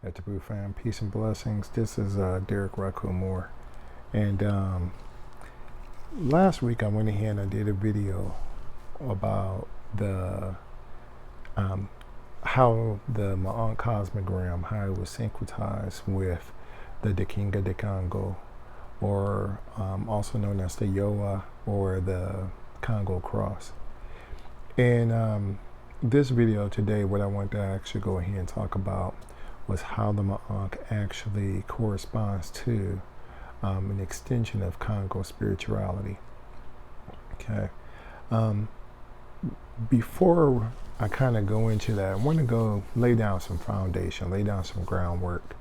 At the Blue Fam, peace and blessings. This is Derric RauKhu Moore. And last week I went ahead and I did a video about the how the Maa Aankh Cosmogram, how it was syncretized with the dikenga de Congo, or also known as the Yoa or the Kongo Cross. And this video today, what I want to actually go ahead and talk about was how the Maa Aankh actually corresponds to an extension of Kongo spirituality. Okay. Before I kind of go into that, I want to go lay down some foundation, lay down some groundwork.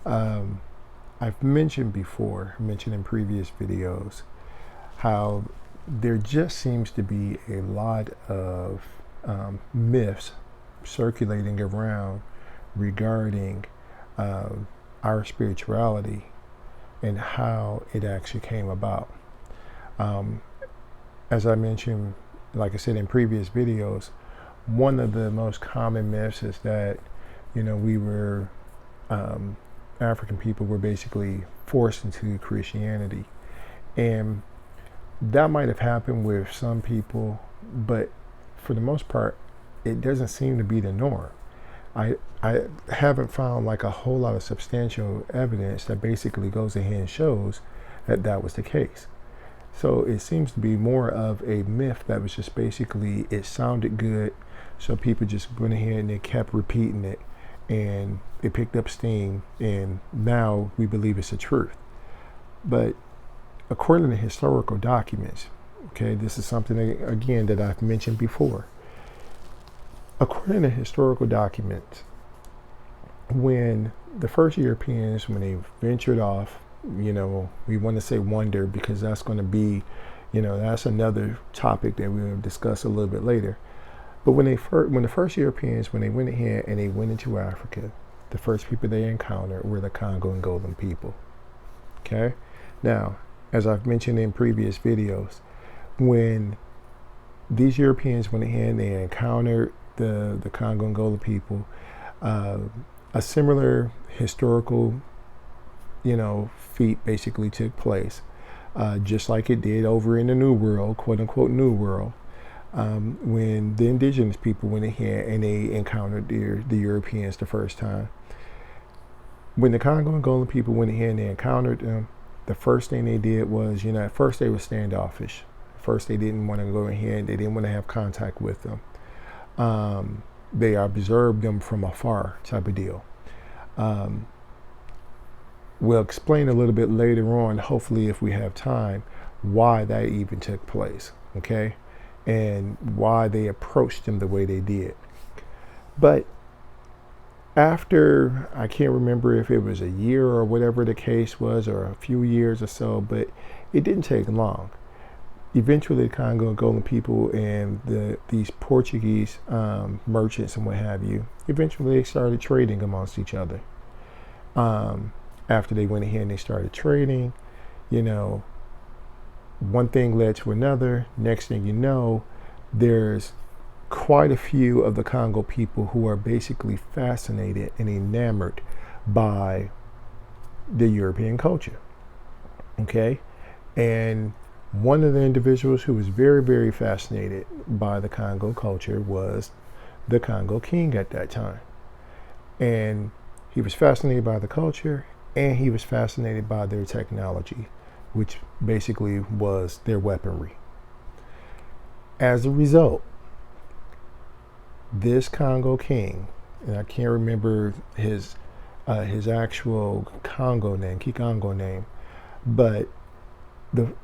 I've mentioned before, mentioned in previous videos, how there just seems to be a lot of myths circulating around regarding our spirituality and how it actually came about. As I mentioned, like I said in previous videos, one of the most common myths is that, you know, we were African people were basically forced into Christianity, and that might have happened with some people, but for the most part, it doesn't seem to be the norm. I haven't found like a whole lot of substantial evidence that basically goes ahead and shows that that was the case. So it seems to be more of a myth that was just basically, it sounded good, so people just went ahead and they kept repeating it, and it picked up steam, and now we believe it's the truth. But according to historical documents, okay, this is something that, again, that I've mentioned before. According to historical documents, when the first Europeans, when they ventured off, you know, we want to say wander because that's going to be, you know, that's another topic that we'll discuss a little bit later. But when the first Europeans, when they went ahead and they went into Africa, the first people they encountered were the Kongo-Angolan people. Okay? Now, as I've mentioned in previous videos, when these Europeans went ahead and they encountered the Kongo-Angolan people, a similar historical, you know, feat basically took place, just like it did over in the New World, quote unquote New World, when the indigenous people went ahead and they encountered the Europeans the first time. When the Kongo-Angolan people went ahead and they encountered them, the first thing they did was, you know, at first they were standoffish. First they didn't want to go ahead, they didn't want to have contact with them. They observed them from afar, type of deal. We'll explain a little bit later on, hopefully if we have time, why that even took place, okay? And why they approached them the way they did. But after, I can't remember if it was a year or whatever the case was, or a few years or so, but it didn't take long. Eventually the Kongo-Angolan people and these Portuguese merchants and what have you, eventually they started trading amongst each other. After they went ahead and they started trading, you know, one thing led to another. Next thing you know, there's quite a few of the Congo people who are basically fascinated and enamored by the European culture. Okay? And one of the individuals who was very, very fascinated by the Congo culture was the Congo King at that time. And he was fascinated by the culture, and he was fascinated by their technology, which basically was their weaponry. As a result, this Congo King, and I can't remember his actual Congo name, Kikongo name, but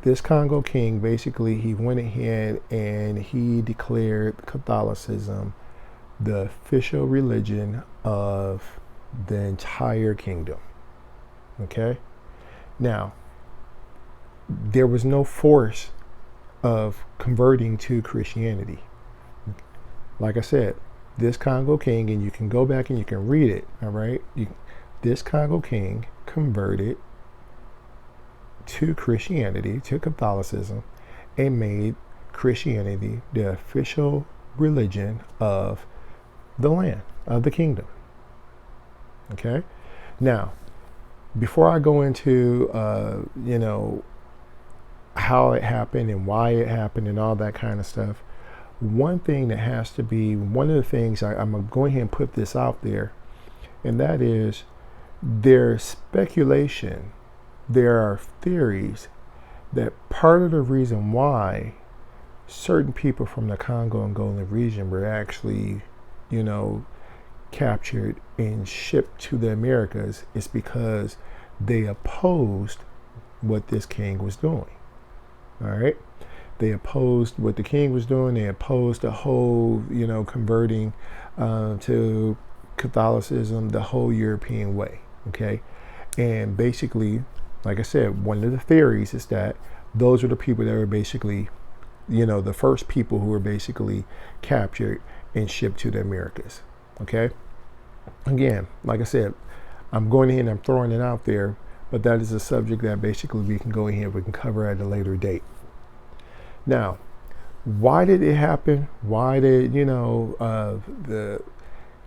this Congo King, basically, he went ahead and he declared Catholicism the official religion of the entire kingdom. Okay? Now, there was no force of converting to Christianity. Like I said, this Congo King, and you can go back and you can read it, all right? This Congo King converted to Christianity, to Catholicism, and made Christianity the official religion of the land, of the kingdom. Okay. Now, before I go into, how it happened and why it happened and all that kind of stuff, one thing that has to be, one of the things I'm going to go ahead and put this out there, and that is there's speculation, there are theories that part of the reason why certain people from the Congo-Angolan region were actually, captured and shipped to the Americas is because they opposed what this king was doing. All right. They opposed what the king was doing. They opposed the whole, converting to Catholicism, the whole European way. Okay. And basically, like I said, one of the theories is that those are the people that were basically, the first people who were basically captured and shipped to the Americas. Okay. Again, like I said, I'm going ahead and I'm throwing it out there, but that is a subject that basically we can go ahead and we can cover at a later date. Now, why did it happen? Why did,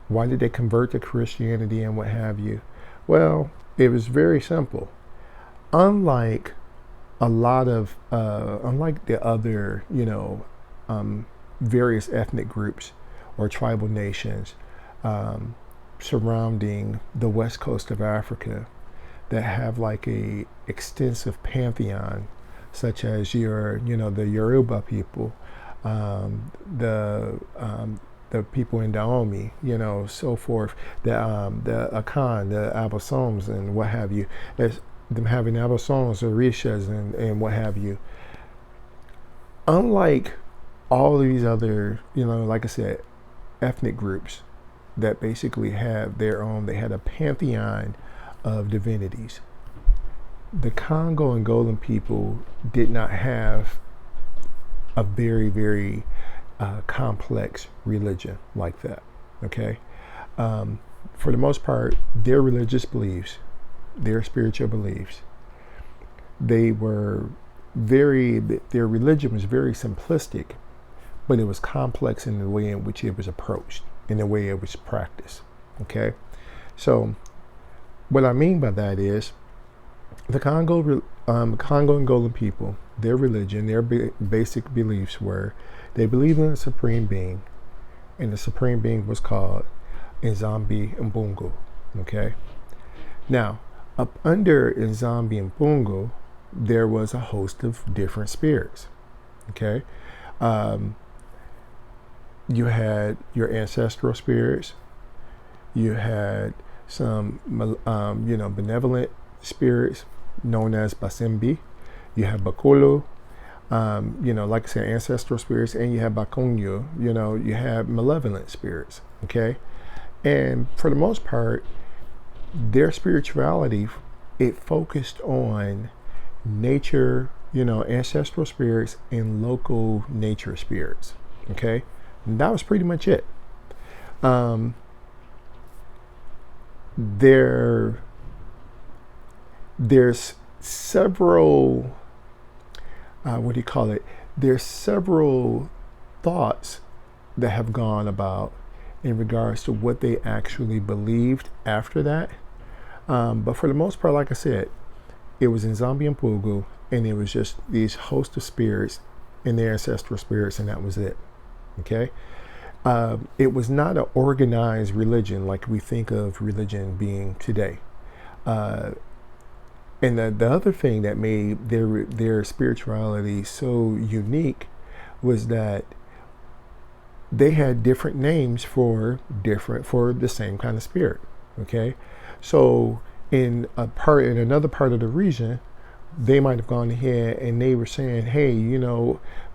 why did they convert to Christianity and what have you? Well, it was very simple. Unlike the other, various ethnic groups or tribal nations surrounding the west coast of Africa that have like a extensive pantheon, such as the Yoruba people, the people in Dahomey, so forth, the Akan, the Abosoms, and what have you. There's them having Abosoms, Orishas, and what have you. Unlike all these other, like I said, ethnic groups that basically have their own, they had a pantheon of divinities. The Congo-Angolan people did not have a very, very complex religion like that, okay? For the most part, their religious beliefs, their spiritual beliefs, their religion was very simplistic, but it was complex in the way in which it was approached, in the way it was practiced, okay? So what I mean by that is the Congo-Angolan people, their religion, their basic beliefs were they believed in a supreme being, and the supreme being was called Nzambi Mbungu, okay? Now, up under Nzambi Mbungu, there was a host of different spirits, okay? You had your ancestral spirits, you had some, benevolent spirits known as Basembi, you have Bakolo, like I said, ancestral spirits, and you have Bakonyo, you have malevolent spirits, okay? And for the most part, their spirituality, it focused on nature, ancestral spirits and local nature spirits, okay? And that was pretty much it. There's several, there's several thoughts that have gone about in regards to what they actually believed after that. But for the most part, like I said, it was in Nzambi Mbungu, and it was just these host of spirits and their ancestral spirits, and that was it. Okay? It was not an organized religion like we think of religion being today. And the other thing that made their spirituality so unique was that they had different names for the same kind of spirit. Okay, so in another part of the region, they might have gone ahead and they were saying, hey,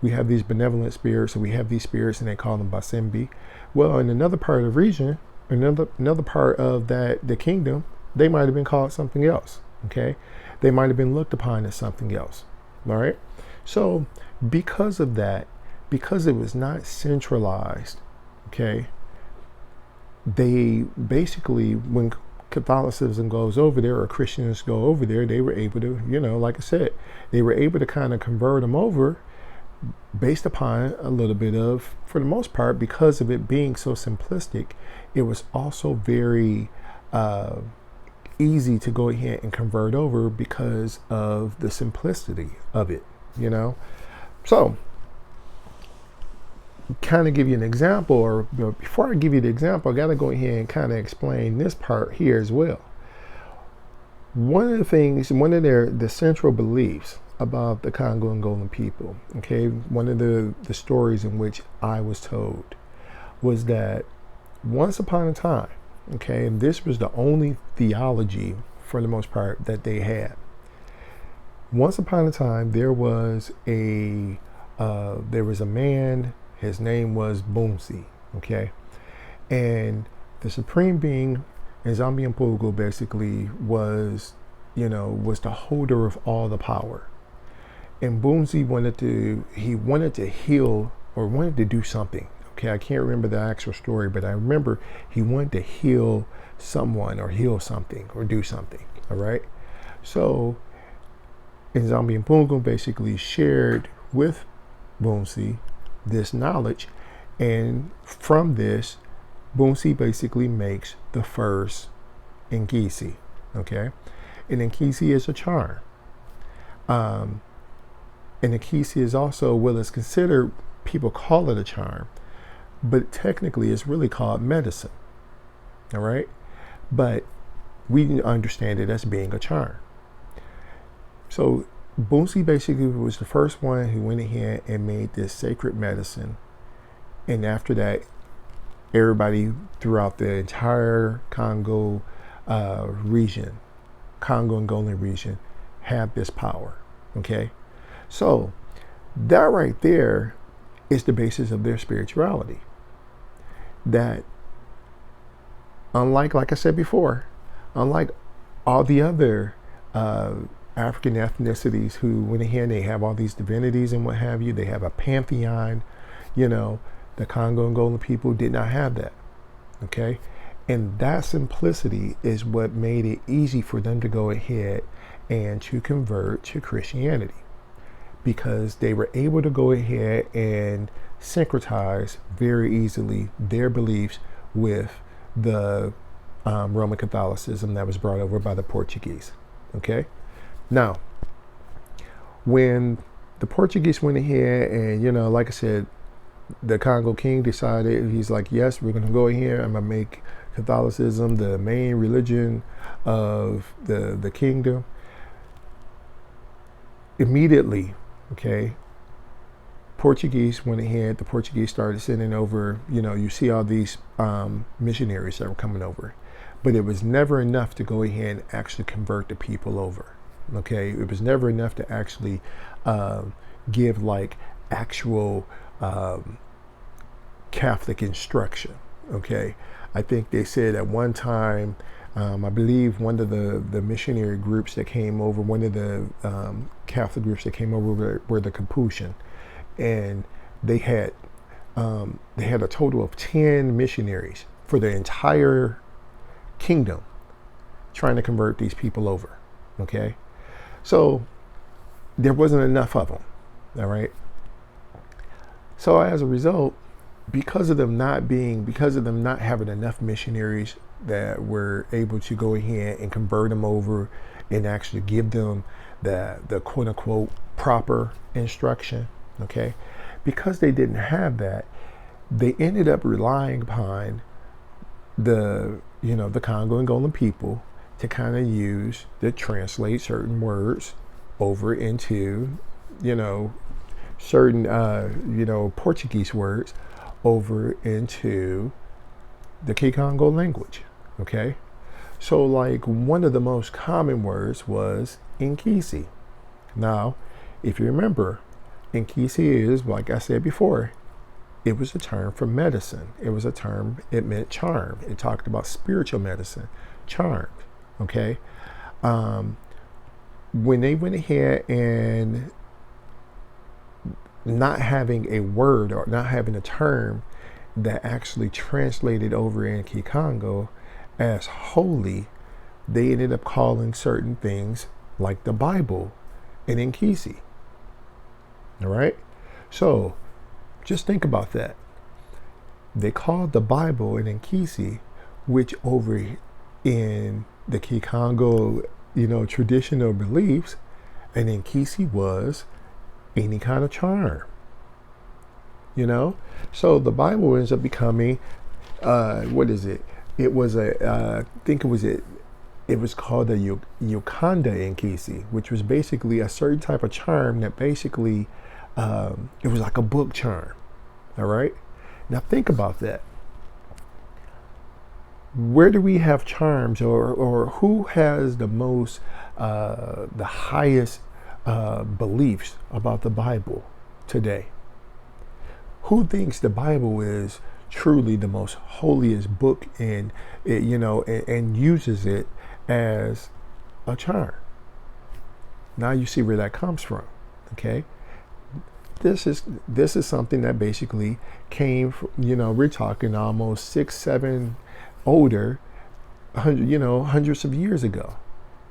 we have these benevolent spirits, and we have these spirits, and they call them Basembi. Well, in another part of the region, another part of the kingdom, they might have been called something else. Okay, they might have been looked upon as something else. All right, so because of that, because it was not centralized, okay, they basically, when Catholicism goes over there or Christians go over there, they were able to, like I said, they were able to kind of convert them over based upon a little bit of, for the most part, because of it being so simplistic, it was also very uh, easy to go ahead and convert over because of the simplicity of it, you know? So, kind of give you an example, or before I give you the example, I got to go ahead and kind of explain this part here as well. One of the central beliefs about the Congo-Angolan people, okay, one of the stories in which I was told was that once upon a time, okay, and this was the only theology for the most part that they had. Once upon a time, there was a man. His name was Boomsi, okay, and the supreme being in Zambian basically was the holder of all the power. And Boomsi wanted to heal, or wanted to do something. Okay, I can't remember the actual story, but I remember he wanted to heal someone or heal something or do something. All right. So, in Zambian basically shared with Boomsi this knowledge, and from this, Boomsi basically makes the first Nkisi. Okay, and Nkisi is a charm. And Nkisi is also, well, it's considered, people call it a charm, but technically it's really called medicine. All right, but we understand it as being a charm. So Boomsi basically was the first one who went ahead and made this sacred medicine, and after that, everybody throughout the entire Congo region, Congo-Angolan region, have this power. Okay, so that right there is the basis of their spirituality. That, like I said before, unlike all the other African ethnicities who went ahead and they have all these divinities and what have you, they have a pantheon, the Congo-Angolan people did not have that. Okay, and that simplicity is what made it easy for them to go ahead and to convert to Christianity, because they were able to go ahead and syncretize very easily their beliefs with the Roman Catholicism that was brought over by the Portuguese. Okay, now when the Portuguese went ahead and, like I said, the Congo King decided, he's like, yes, we're going to go ahead, I'm going to make Catholicism the main religion of the kingdom. Immediately, okay, Portuguese went ahead, the Portuguese started sending over, you see all these missionaries that were coming over, but it was never enough to go ahead and actually convert the people over. Okay, it was never enough to actually give like actual Catholic instruction. Okay, I think they said at one time, I believe one of the missionary groups that came over, one of the Catholic groups that came over were the Capuchin, and they had a total of 10 missionaries for the entire kingdom trying to convert these people over. Okay, so there wasn't enough of them. All right. So as a result, because of them not having enough missionaries that were able to go ahead and convert them over and actually give them the quote unquote proper instruction. Okay, because they didn't have that, they ended up relying upon the Congo-Angolan people to kind of use to translate certain words over into certain Portuguese words over into the Kikongo language. Okay, so like one of the most common words was Nkisi. Now, if you remember, Nkisi is, like I said before, it was a term for medicine. It meant charm. It talked about spiritual medicine, charm. Okay, when they went ahead and not having a word or not having a term that actually translated over in Kikongo as holy, they ended up calling certain things like the Bible in Nkisi. All right, so just think about that. They called the Bible in Nkisi, which over in the Kikongo, traditional beliefs, an Nkisi was any kind of charm. So the Bible ends up becoming, what is it? It was I think it was called a Yokanda Nkisi, which was basically a certain type of charm that basically, it was like a book charm. All right. Now think about that. Where do we have charms, or who has the most, the highest beliefs about the Bible today? Who thinks the Bible is truly the most holiest book, and and uses it as a charm? Now you see where that comes from. Okay, this is something that basically came from, we're talking almost 6, 7 older, hundreds of years ago.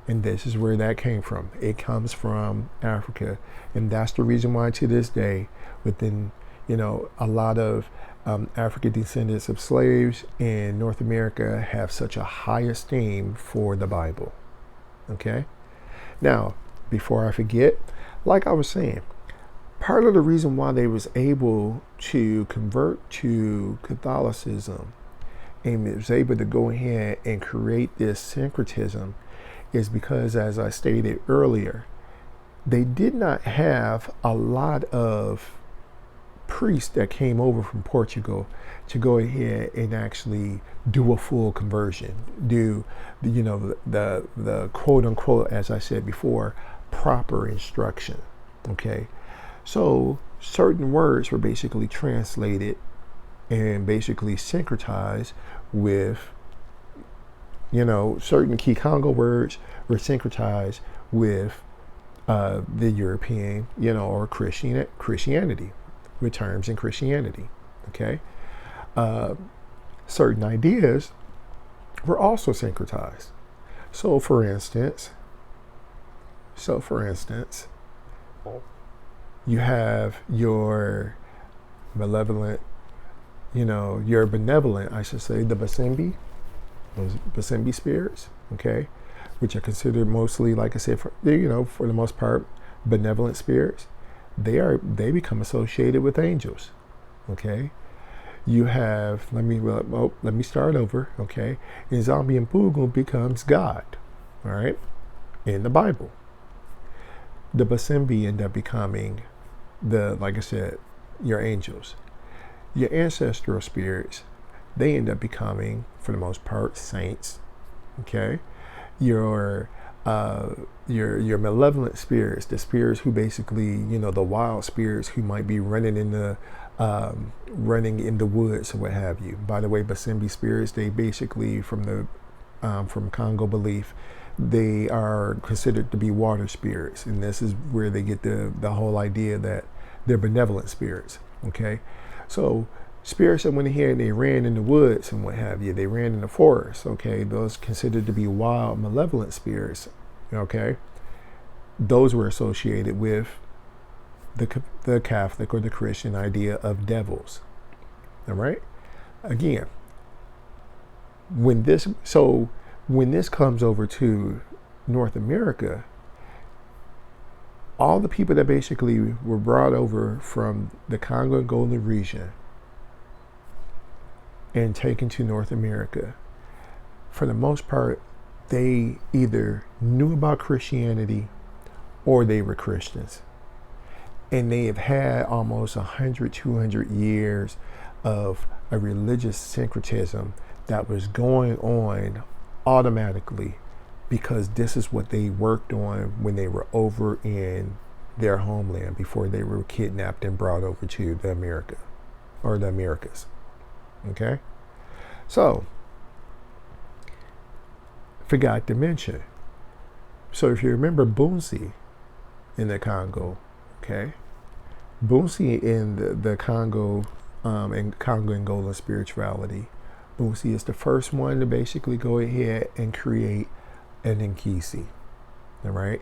And this is where that came from. It comes from Africa. And that's the reason why to this day, within, a lot of African descendants of slaves in North America have such a high esteem for the Bible. Okay? Now, before I forget, like I was saying, part of the reason why they was able to convert to Catholicism and was able to go ahead and create this syncretism is because, as I stated earlier, they did not have a lot of priests that came over from Portugal to go ahead and actually do a full conversion, do the quote unquote, as I said before, proper instruction. Okay, so certain words were basically translated and basically syncretized with, certain key Congo words were syncretized with the European, or Christianity, with terms in Christianity. Okay, certain ideas were also syncretized. So for instance, you have your malevolent, your benevolent, I should say, the Basembi, those Basembi spirits, okay, which are considered mostly, like I said, for the most part, benevolent spirits. They become associated with angels, okay. You have, let me start over, okay. Nzambi and Pugu becomes God, all right, in the Bible. The Basembi end up becoming like I said, your angels. Your ancestral spirits, they end up becoming, for the most part, saints. Okay, your malevolent spirits, the spirits who basically, the wild spirits who might be running in the woods or what have you. By the way, Basembi spirits, they basically from Congo belief, they are considered to be water spirits, and this is where they get the whole idea that they're benevolent spirits. Okay, so spirits that went ahead and they ran in the woods and what have you, they ran in the forest. Okay, those considered to be wild, malevolent spirits. Okay, those were associated with the Catholic or the Christian idea of devils. All right, again, when this comes over to North America, all the people that basically were brought over from the Congo-Angolan region and taken to North America, for the most part, they either knew about Christianity or they were Christians. And they have had almost 100, 200 years of a religious syncretism that was going on automatically, because this is what they worked on when they were over in their homeland before they were kidnapped and brought over to the Americas. Okay, so forgot to mention. So if you remember Bunsi in the Congo, okay, Bunsi in the Congo and Congo-Angolan spirituality, Bunsi is the first one to basically go ahead and create an Nkisi, all right?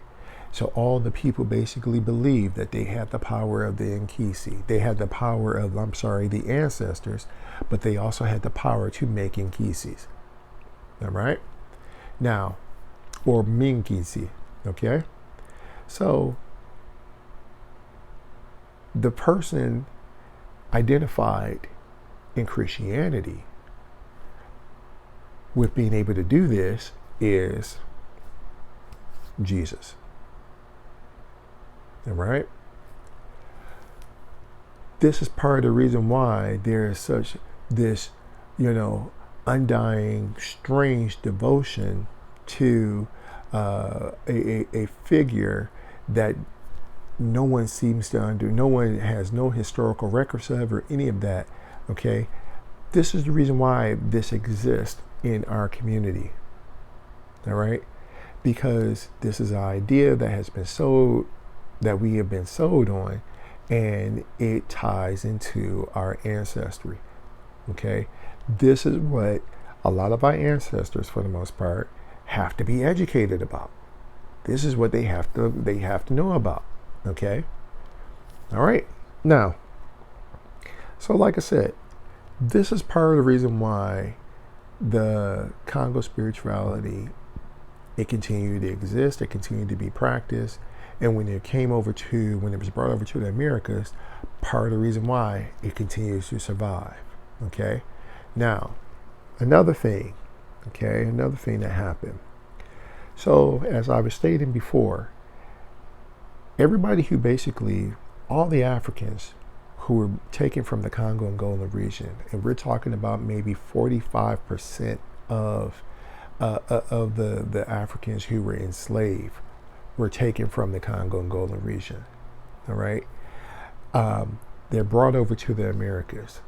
So all the people basically believe that they had the power of the Nkisi. They had the power of, the ancestors, but they also had the power to make Nkisis, all right? Now, or Mingizi, okay? So, the person identified in Christianity with being able to do this is Jesus. All right? This is part of the reason why there is such this, undying, strange devotion to a figure that no one seems to no one has no historical records of or any of that, okay? This is the reason why this exists in our community, all right? Because this is an idea that has been sold, that we have been sold on, and it ties into our ancestry, okay? This is what a lot of our ancestors, for the most part, have to be educated about. This is what they have to know about, okay? All right. Now, so like I said, this is part of the reason why the Kongo spirituality, it continued to exist, it continued to be practiced, and when it was brought over to the Americas, part of the reason why it continues to survive, okay? Now, another thing that happened. So, as I was stating before, everybody who basically, all the Africans who were taken from the Congo-Angolan region, and we're talking about maybe 45% of the Africans who were enslaved were taken from the Congo-Angolan region, all right? They're brought over to the Americas.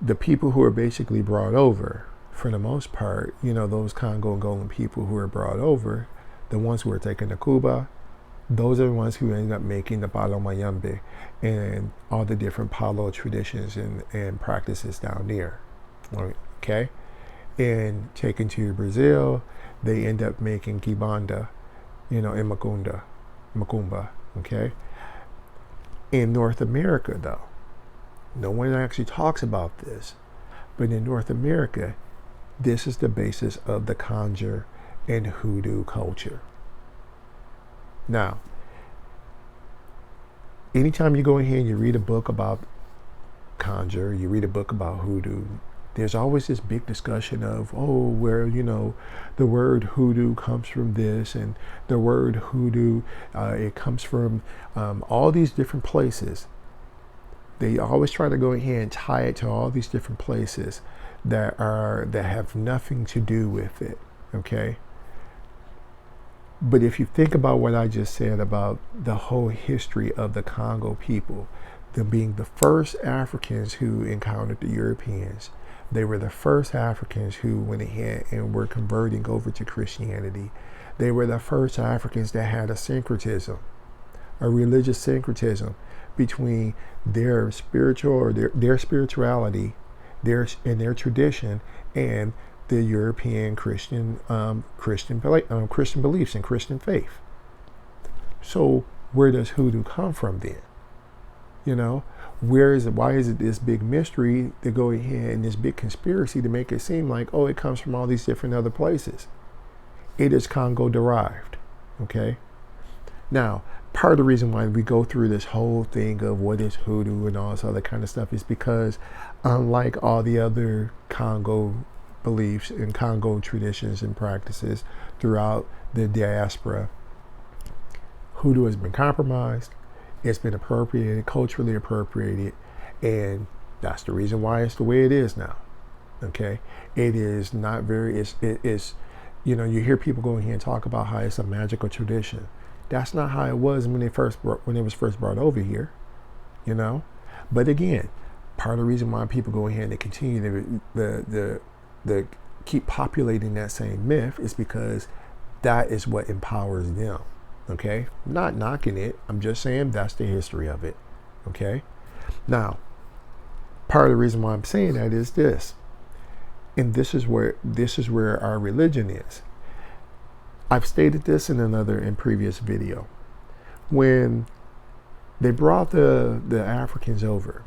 The people who are basically brought over, for the most part, those Congo-Angolan people who were brought over, the ones who were taken to Cuba, those are the ones who ended up making the Palo Mayombe and all the different Palo traditions and practices down there, okay? And taken to Brazil, they end up making Kibanda, and Macumba, okay? In North America, though, no one actually talks about this, but in North America, this is the basis of the conjure and hoodoo culture. Now, anytime you go in here and you read a book about conjure, you read a book about hoodoo, there's always this big discussion of, where, the word hoodoo comes from this, and the word hoodoo, it comes from all these different places. They always try to go in here and tie it to all these different places that have nothing to do with it, okay? But if you think about what I just said about the whole history of the Congo people, them being the first Africans who encountered the Europeans, they were the first Africans who went ahead and were converting over to Christianity. They were the first Africans that had a syncretism, a religious syncretism between their spiritual or their spirituality, their tradition, and the European Christian beliefs and Christian faith. So where does hoodoo come from then? Why is it this big mystery to go ahead and this big conspiracy to make it seem like, it comes from all these different other places? It is Congo derived, okay? Now, part of the reason why we go through this whole thing of what is hoodoo and all this other kind of stuff is because, unlike all the other Congo beliefs and Congo traditions and practices throughout the diaspora, hoodoo has been compromised, it's been appropriated, culturally appropriated, and that's the reason why it's the way it is now, okay? It is not very, it's you hear people go in here and talk about how it's a magical tradition. That's not how it was when it was first brought over here, But again, part of the reason why people go in here and they continue to keep populating that same myth is because that is what empowers them, okay? I'm not knocking it. I'm just saying that's the history of it, okay? Now, part of the reason why I'm saying that is this, and this is where our religion is. I've stated this in previous video. When they brought the Africans over,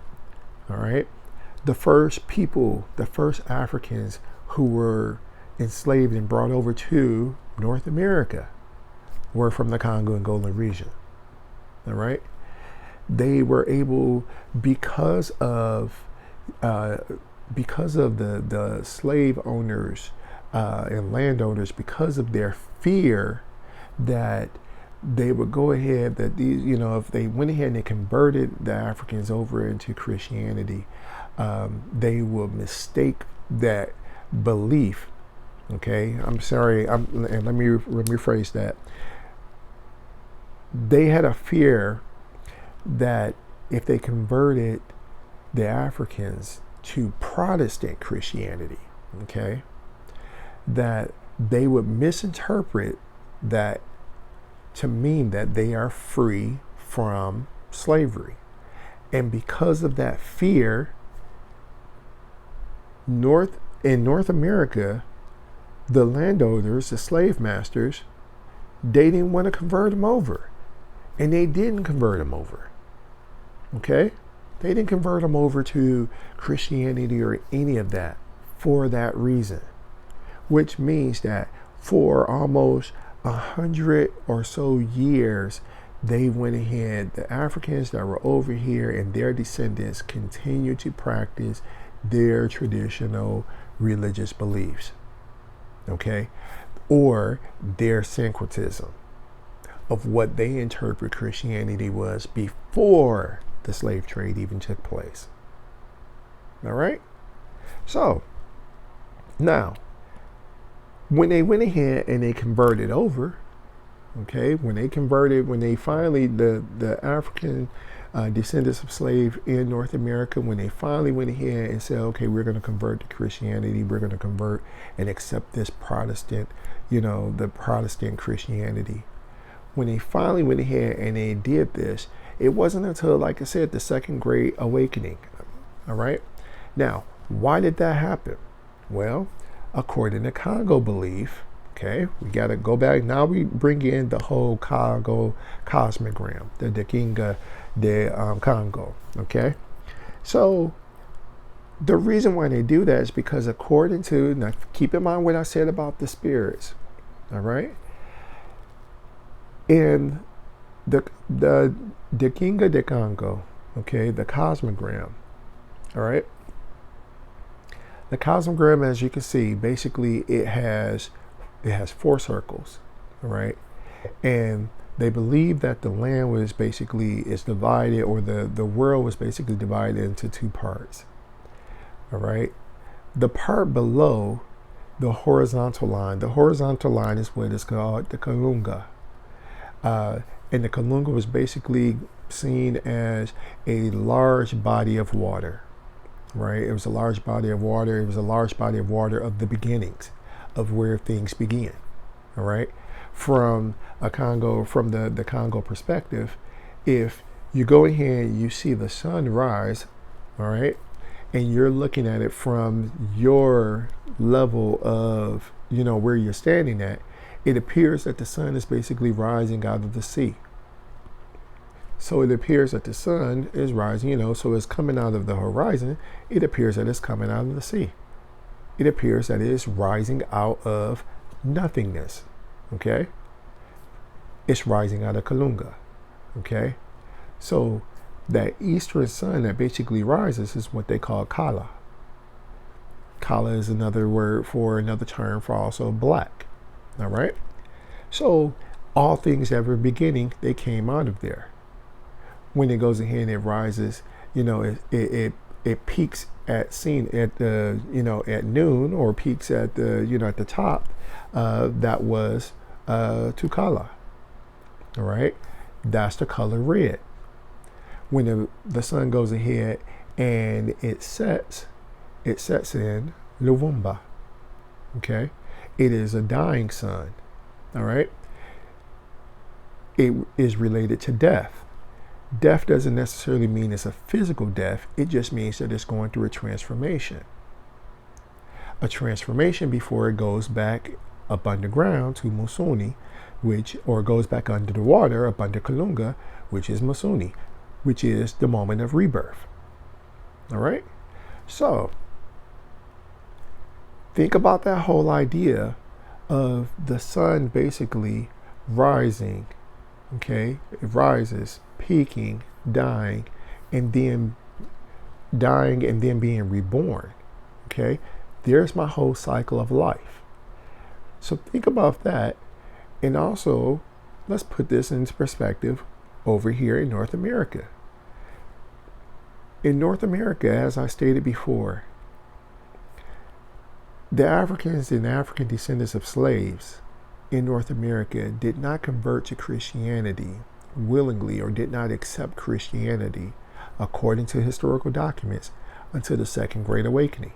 all right, the first Africans who were, enslaved and brought over to North America were from the Congo-Angolan region. All right? They were able, because of the slave owners and landowners, because of their fear that they would go ahead, that these, if they went ahead and they converted the Africans over into Christianity, they will mistake that belief. Okay, I'm sorry, and let me rephrase that. They had a fear that if they converted the Africans to Protestant Christianity, okay, that they would misinterpret that to mean that they are free from slavery. And because of that fear, in North America, the landowners, the slave masters, they didn't want to convert them over. And they didn't convert them over. Okay? They didn't convert them over to Christianity or any of that for that reason. Which means that for almost 100 or so years, they went ahead, the Africans that were over here and their descendants continued to practice their traditional religious beliefs. Okay? Or their syncretism of what they interpret Christianity was before the slave trade even took place. All right? So, now, when they went ahead and they converted over, okay, when they finally, the African descendants of slaves in North America, when they finally went ahead and said, okay, we're going to convert to Christianity, we're going to convert and accept this Protestant, the Protestant Christianity. When they finally went ahead and they did this, it wasn't until, like I said, the Second Great Awakening. All right? Now, why did that happen? Well, according to Congo belief, okay, we got to go back. Now we bring in the whole Congo Cosmogram, the dikenga de Congo, okay? So the reason why they do that is because according to, now keep in mind what I said about the spirits, all right? In the dikenga de Congo, okay, the Cosmogram, all right? The Cosmogram, as you can see, basically it has 4 circles, all right? And they believe that the land was is divided, or the world was basically divided into 2 parts, all right? The part below the horizontal line is what is called the Kalunga. And the Kalunga was basically seen as a large body of water, right? It was a large body of water. It was a large body of water of the beginnings of where things began, all right? From the Congo perspective, if you go ahead and you see the sun rise, all right, and you're looking at it from your level of, where you're standing at, it appears that the sun is basically rising out of the sea. So it appears that the sun is rising, so it's coming out of the horizon. It appears that it's coming out of the sea. It appears that it is rising out of nothingness, okay? It's rising out of Kalunga, okay? So that eastern sun that basically rises is what they call Kala. Kala is another term for also black, all right? So all things that were beginning, they came out of there. When it goes ahead and it rises, it peaks at noon, or peaks at the top. That was Tukala. All right, that's the color red. When the sun goes ahead and it sets in Luvumba. Okay, it is a dying sun. All right, it is related to death. Death doesn't necessarily mean it's a physical death. It just means that it's going through a transformation. A transformation before it goes back up underground to Musuni, or goes back under the water up under Kalunga, which is Musuni, which is the moment of rebirth. All right? So, Think about that whole idea of the sun basically rising, okay? It rises, peaking, dying, and then being reborn, okay? There's my whole cycle of life. So think about that. And also, let's put this into perspective over here in North America. In North America, as I stated before, the Africans and African descendants of slaves in North America did not convert to Christianity willingly, or did not accept Christianity according to historical documents until the Second Great Awakening.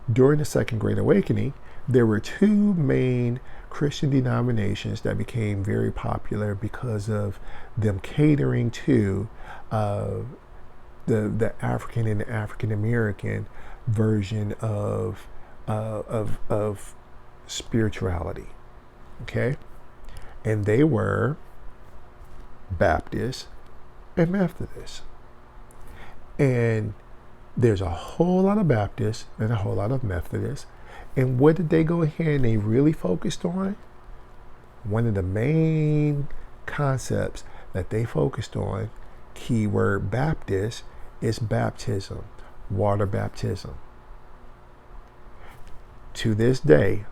During the Second Great Awakening, there were two main Christian denominations that became very popular because of them catering to the African and the African American version of spirituality. Okay, and they were Baptist and Methodist. And there's a whole lot of Baptists and a whole lot of Methodists. And what did they go ahead and they really focused on? One of the main concepts that they focused on, keyword Baptist, is baptism, water baptism. To this day,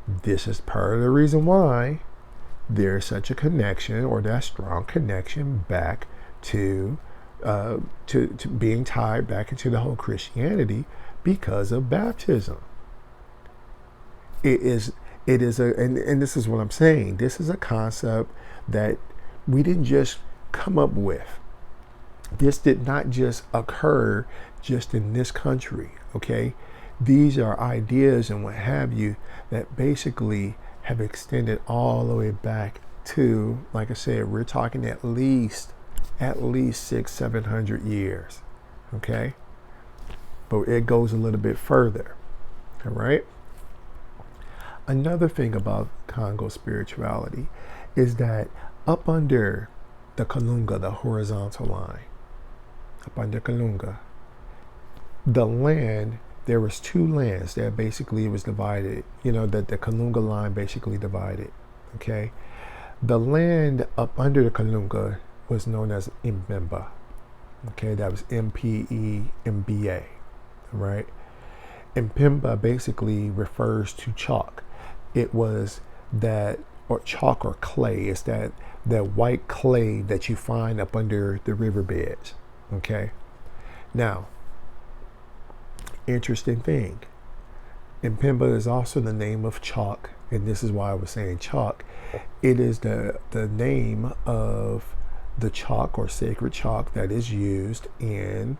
this is part of the reason why there's such a connection, or that strong connection, back to being tied back into the whole Christianity because of baptism. It is and this is what I'm saying. This is a concept that we didn't just come up with. This did not just occur just in this country, okay? These are ideas and what have you that basically have extended all the way back to, like I said, we're talking at least 600-700 years, okay? But it goes a little bit further, all right? Another thing about Kongo spirituality is that up under the Kalunga, the horizontal line, up under Kalunga, the land, there was two lands that basically was divided, that the Kalunga line basically divided, okay? The land up under the Kalunga was known as Mbemba, okay? That was Mpemba, right? Mbemba basically refers to chalk. It was that, or chalk or clay, it's that white clay that you find up under the riverbeds, okay? Now, interesting thing, Mbemba is also the name of chalk, and this is why I was saying chalk. It is the name of the chalk or sacred chalk that is used in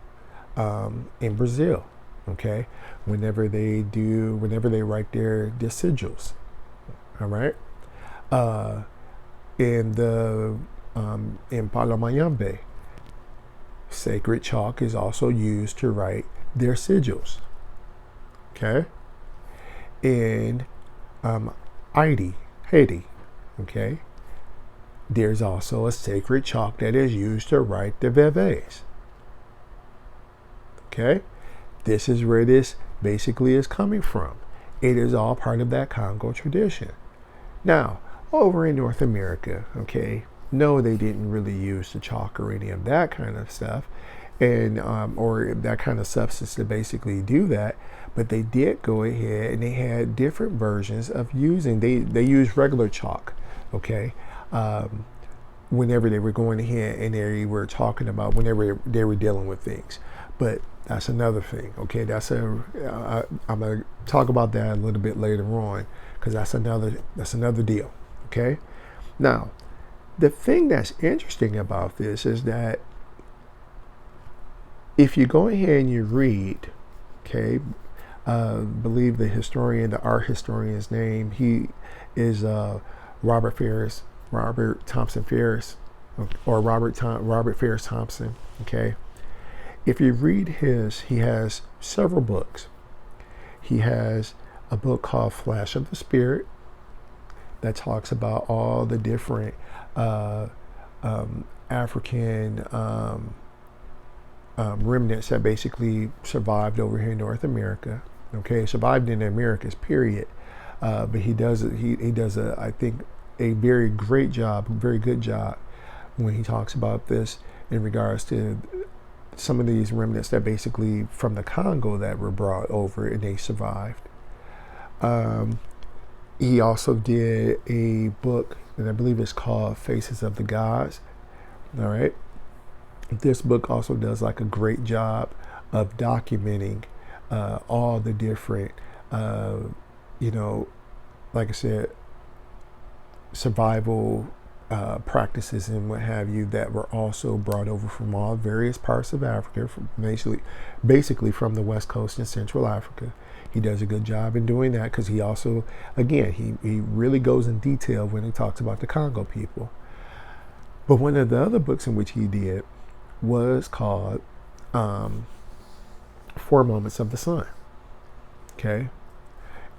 Brazil, okay? Whenever they write their sigils, all right? In Palamayambe, sacred chalk is also used to write their sigils, okay? In Haiti, okay, there's also a sacred chalk that is used to write the veves, okay? This is where this basically is coming from. It is all part of that Kongo tradition. Now, over in North America, okay, no, they didn't really use the chalk or any of that kind of stuff, and or that kind of substance to basically do that. But they did go ahead and they had different versions of using. They used regular chalk, okay. Whenever they were going ahead and they were talking about whenever they were dealing with things. But that's another thing, okay? I'm gonna talk about that a little bit later on, because that's another deal, okay? Now, the thing that's interesting about this is that if you go ahead and you read, okay, believe the art historian's name, he is Robert Thompson Ferris, or Robert Ferris Thompson, okay? If you read he has several books. He has a book called Flash of the Spirit that talks about all the different African remnants that basically survived over here in North America, Okay, survived in the Americas, period. But he does I think a very great job, very good job when he talks about this in regards to some of these remnants that basically from the Congo that were brought over and they survived. He also did a book that I believe is called Faces of the Gods. All right. This book also does like a great job of documenting all the different, like I said, survival practices and what have you that were also brought over from all various parts of Africa, from basically from the West Coast and Central Africa. He does a good job in doing that because he also, again, he really goes in detail when he talks about the Congo people. But one of the other books in which he did was called 4 Moments of the Sun. Okay?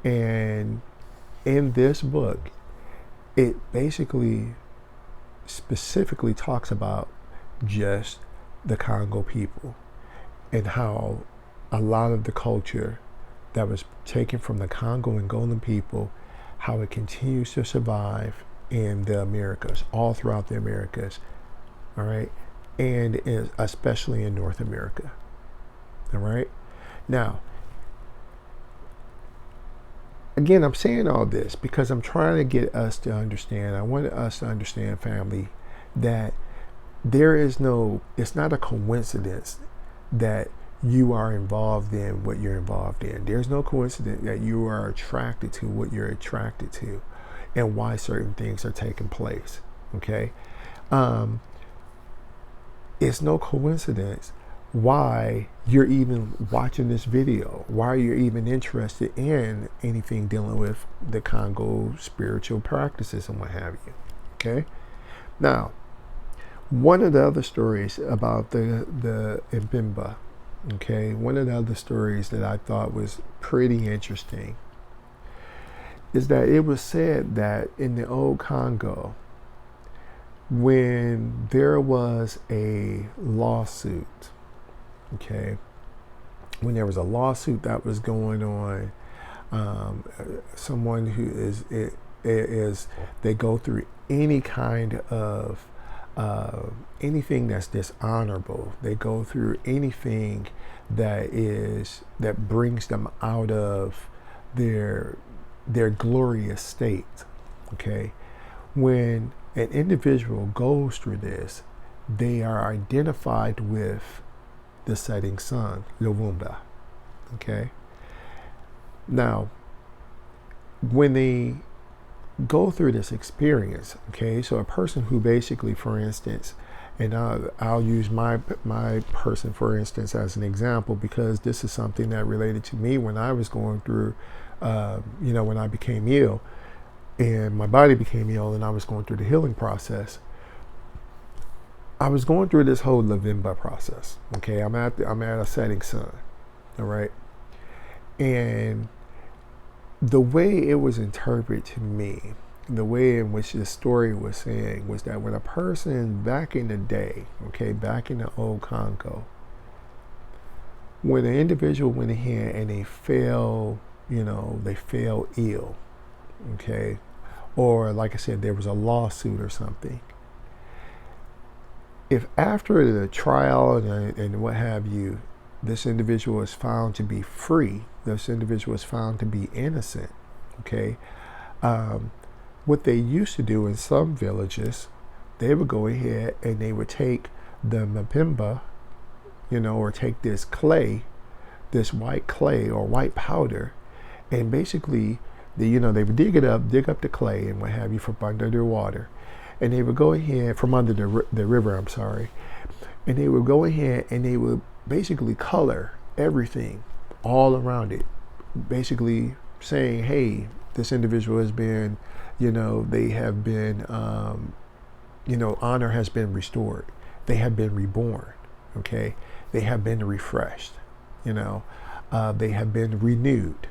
And in this book, it basically specifically talks about just the Congo people and how a lot of the culture that was taken from the Congo-Angolan people, how it continues to survive in the Americas, all throughout the Americas, all right, and especially in North America, all right. Now, again, I'm saying all this because I'm trying to get us to understand, I want us to understand, family, that it's not a coincidence that you are involved in what you're involved in. There's no coincidence that you are attracted to what you're attracted to and why certain things are taking place, okay? It's no coincidence why you're even watching this video, why you're even interested in anything dealing with the Kongo spiritual practices and what have you, okay? Now, one of the other stories about the Mbimba, okay, one of the other stories that I thought was pretty interesting is that it was said that in the old Congo, when there was a lawsuit, okay, when there was a lawsuit that was going on, someone who is they go through any kind of anything that's dishonorable, they go through anything that brings them out of their glorious state, okay? When an individual goes through this, they are identified with the setting sun, Luwumba, okay? Now, when they go through this experience, okay, so a person who basically, for instance, and I'll use my person, for instance, as an example, because this is something that related to me when I was going through, when I became ill and my body became ill and I was going through the healing process. I was going through this whole Luwumba process, okay? I'm at a setting sun, all right? And the way it was interpreted to me, the way in which the story was saying was that when a person back in the day, okay, back in the old Congo, when an individual went ahead and they fell ill, okay, or like I said, there was a lawsuit or something, if after the trial and what have you, this individual is found to be free, this individual is found to be innocent, okay, what they used to do in some villages, they would go ahead and they would take the Mbimba, or take this clay, this white clay or white powder, and basically, they would dig up the clay and what have you from under the water, and they would go ahead from under the river, and they would go ahead and they would basically color everything all around it, basically saying, hey, this individual has been, they have been, honor has been restored. They have been reborn, okay? They have been refreshed, they have been renewed,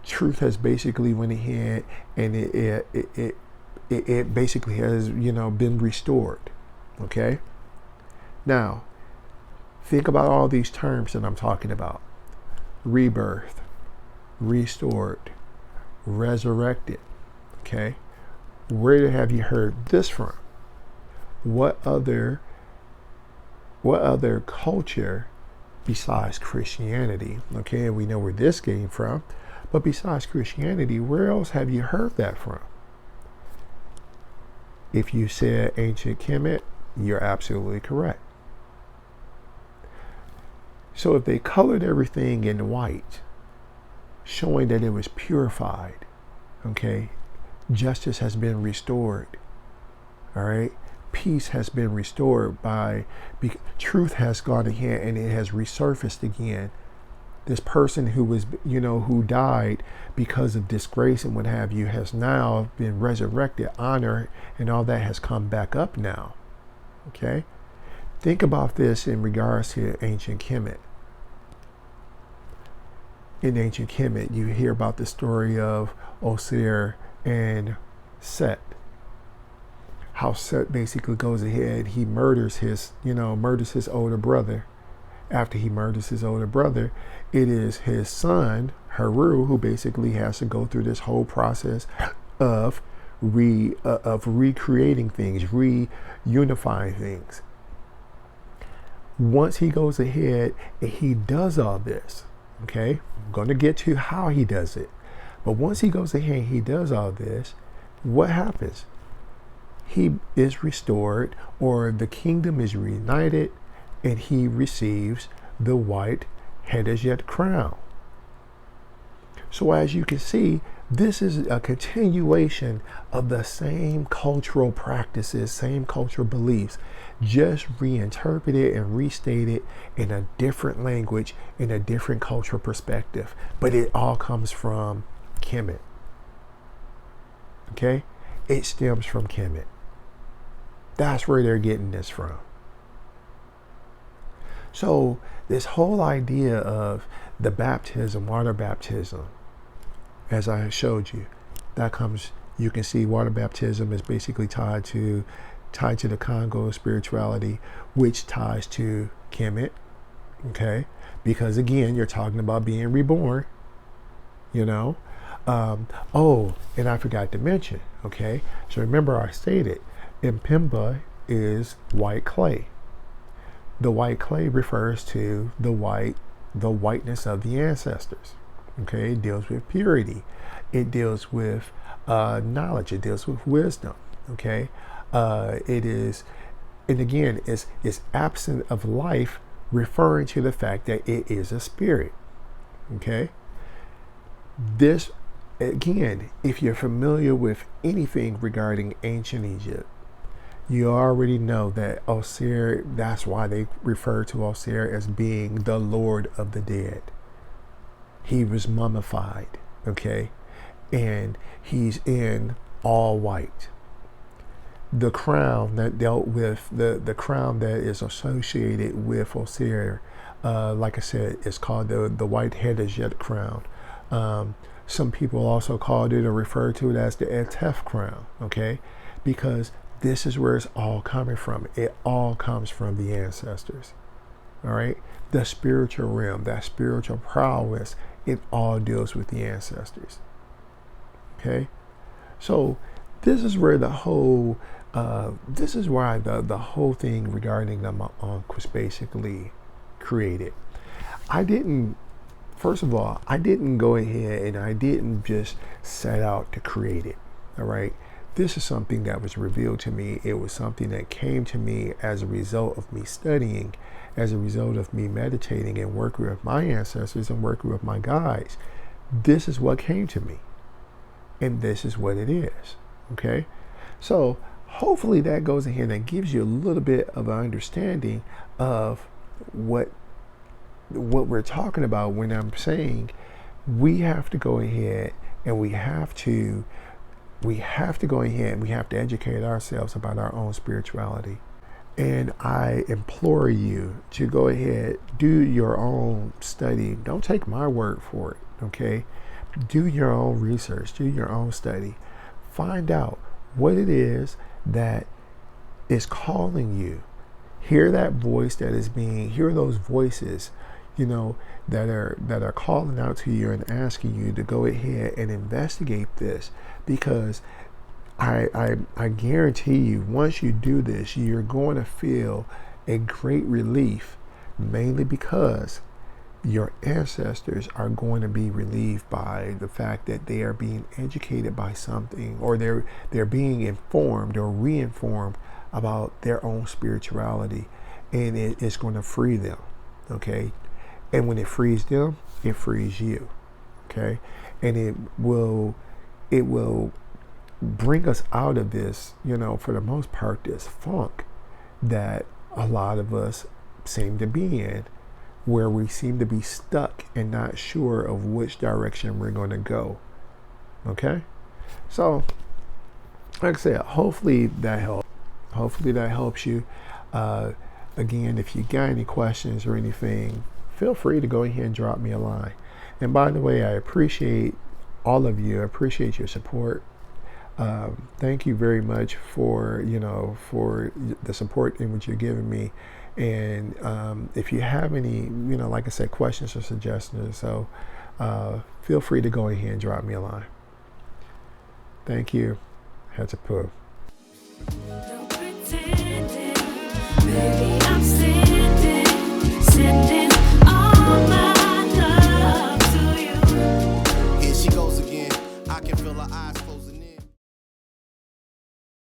truth has basically went ahead and it basically has, been restored, okay? Now, think about all these terms that I'm talking about. rebirth, restored, resurrected. Okay, where have you heard this from? What other culture besides Christianity? Okay, and we know where this came from, but besides Christianity, where else have you heard that from? If you said ancient Kemet, you're absolutely correct. So if they colored everything in white, showing that it was purified, okay, justice has been restored, all right, peace has been restored truth has gone ahead and it has resurfaced again. This person who was, who died because of disgrace and what have you, has now been resurrected, honor, and all that has come back up now. Okay? Think about this in regards to ancient Kemet. In ancient Kemet, you hear about the story of Osir and Set. How Set basically goes ahead, he murders his older brother. After he murders his older brother, it is his son, Heru, who basically has to go through this whole process of recreating things, reunifying things. Once he goes ahead and he does all this, okay, I'm going to get to how he does it. But once he goes ahead and he does all this, what happens? He is restored, or the kingdom is reunited, and he receives the white Hedajit crown. So as you can see, this is a continuation of the same cultural practices, same cultural beliefs, just reinterpreted and restated in a different language, in a different cultural perspective. But it all comes from Kemet. Okay? It stems from Kemet. That's where they're getting this from. So this whole idea of the baptism, water baptism, as I showed you, that comes, you can see water baptism is basically tied to the Kongo spirituality, which ties to Kemet, okay? Because again, you're talking about being reborn, and I forgot to mention, okay? So remember I stated, Mpimba is white clay. The white clay refers to the whiteness of the ancestors. Okay, it deals with purity. It deals with knowledge. It deals with wisdom. Okay, it is, and again, it's absent of life, referring to the fact that it is a spirit. Okay, this again, if you're familiar with anything regarding ancient Egypt, you already know that Osir, that's why they refer to Osir as being the Lord of the Dead. He was mummified, okay? And he's in all white. The crown that dealt with, the crown that is associated with Osir, like I said, is called the white Hedajit crown. Some people also called it or refer to it as the Etef crown, okay? Because this is where it's all coming from. It all comes from the ancestors. All right? The spiritual realm, that spiritual prowess, it all deals with the ancestors. Okay? So this is where the whole whole thing regarding the Maa Aankh was basically created. First of all, I didn't go ahead and I didn't just set out to create it. All right? This is something that was revealed to me. It was something that came to me as a result of me studying, as a result of me meditating and working with my ancestors and working with my guides. This is what came to me. And this is what it is. Okay? So hopefully that goes ahead and gives you a little bit of an understanding of what we're talking about when I'm saying we have to go ahead and we have to go ahead and we have to educate ourselves about our own spirituality. And I implore you to go ahead, do your own study. Don't take my word for it, okay? Do your own research, do your own study. Find out what it is that is calling you. Hear that voice that is hear those voices, that are calling out to you and asking you to go ahead and investigate this, because I guarantee you, once you do this, you're going to feel a great relief, mainly because your ancestors are going to be relieved by the fact that they are being educated by something, or they're being informed or reinformed about their own spirituality, and it's going to free them. Okay, and when it frees them, it frees you. Okay, and it will bring us out of this, for the most part, this funk that a lot of us seem to be in, where we seem to be stuck and not sure of which direction we're going to go. Okay? So, like I said, hopefully that helps. Hopefully that helps you. Again, if you got any questions or anything, feel free to go ahead and drop me a line. And by the way, I appreciate all of you. I appreciate your support. Thank you very much for the support in which you're giving me. And if you have any, like I said, questions or suggestions, so feel free to go ahead and drop me a line. Thank you. Heads up.